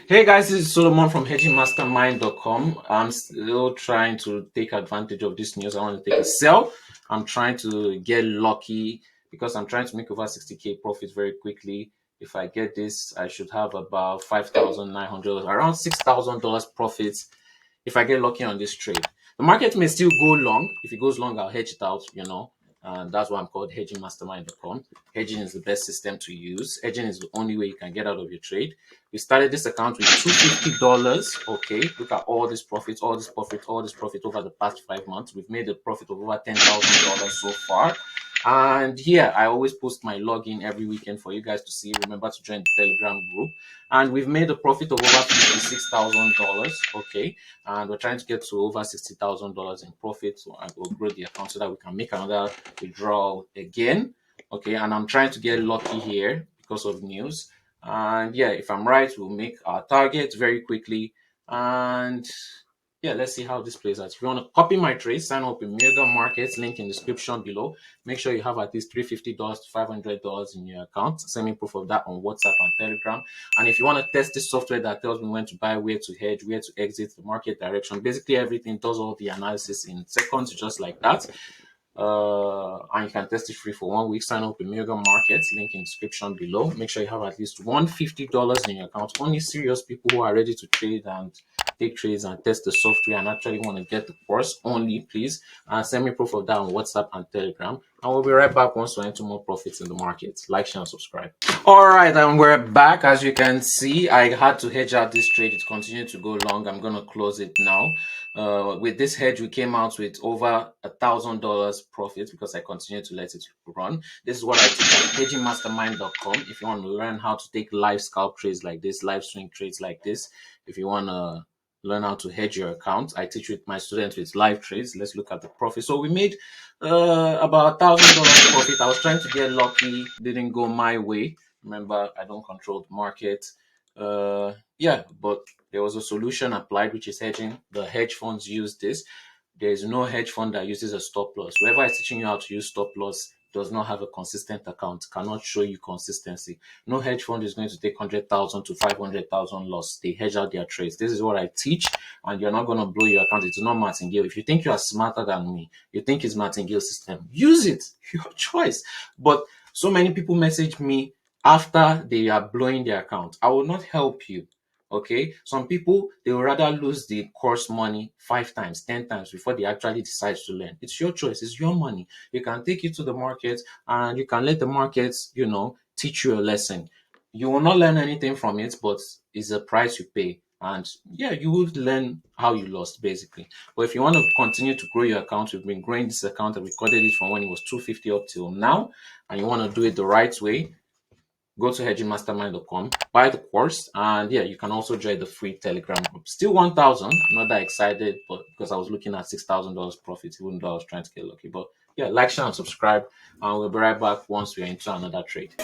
Hey guys, this is Solomon from hedgingmastermind.com. I'm still trying to take advantage of this news. I want to take a sell. I'm trying to get lucky because I'm trying to make over 60K profit very quickly. If I get this, I should have about $5,900, around $6,000 profits if I get lucky on this trade. The market may still go long. If it goes long, I'll hedge it out. And that's why I'm called hedgingmastermind.com. Hedging is the best system to use. Hedging is the only way you can get out of your trade. We started this account with $250. Okay, look at all this profit, all this profit, all this profit over the past 5 months. We've made a profit of over $10,000 so far. And yeah, I always post my login every weekend for you guys to see. Remember to join the Telegram group. And we've made a profit of over $56,000. Okay, and we're trying to get to over $60,000 in profit. So I will grow the account so that we can make another withdrawal again. Okay, and I'm trying to get lucky here because of news. And yeah, if I'm right, we'll make our target very quickly. And yeah, let's see how this plays out. If you want to copy my trade, sign up in Mega Markets, link in the description below. Make sure you have at least $350 to $500 in your account. Send me proof of that on WhatsApp and Telegram. And if you want to test this software that tells me when to buy, where to hedge, where to exit, the market direction, basically everything, does all the analysis in seconds, just like that. And you can test it free for 1 week. Sign up with Mega Markets, link in description below. Make sure you have at least $150 in your account. Only serious people who are ready to trade and take trades and test the software and actually want to get the course only, please. Send me proof of that on WhatsApp and Telegram. And we'll be right back once we enter more profits in the market. Like, share, and subscribe. All right, and we're back. As you can see, I had to hedge out this trade. It continued to go long. I'm going to close it now. With this hedge, we came out with over $1,000 profit because I continued to let it run. This is what I teach at hedgingmastermind.com. If you want to learn how to take live scalp trades like this, live swing trades like this, if you want to learn how to hedge your account, I teach with my students with live trades. Let's look at the profit. So we made about $1,000 profit. I was trying to get lucky, didn't go my way. Remember, I don't control the market. Yeah, but there was a solution applied, which is hedging. The hedge funds use this. There is no hedge fund that uses a stop loss. Whoever is teaching you how to use stop loss does not have a consistent account, cannot show you consistency. No hedge fund is going to take 100,000 to 500,000 loss. They hedge out their trades. This is what I teach, and you're not going to blow your account. It's not martingale. If you think you are smarter than me, you think it's martingale system, use it. Your choice. But so many people message me after they are blowing their account. I will not help you. Okay, some people, they will rather lose the course money 5 times, 10 times before they actually decide to learn. It's your choice, it's your money. You can take it to the market and you can let the markets, teach you a lesson. You will not learn anything from it, but it's a price you pay. And yeah, you will learn how you lost basically. But if you want to continue to grow your account, we've been growing this account. I recorded it from when it was 250 up till now, and you want to do it the right way, go to hedgingmastermind.com, buy the course, and yeah, you can also join the free Telegram group. Still 1,000. I'm not that excited, but because I was looking at $6,000 profit, even though I was trying to get lucky. But yeah, like, share, and subscribe, and we'll be right back once we're into another trade.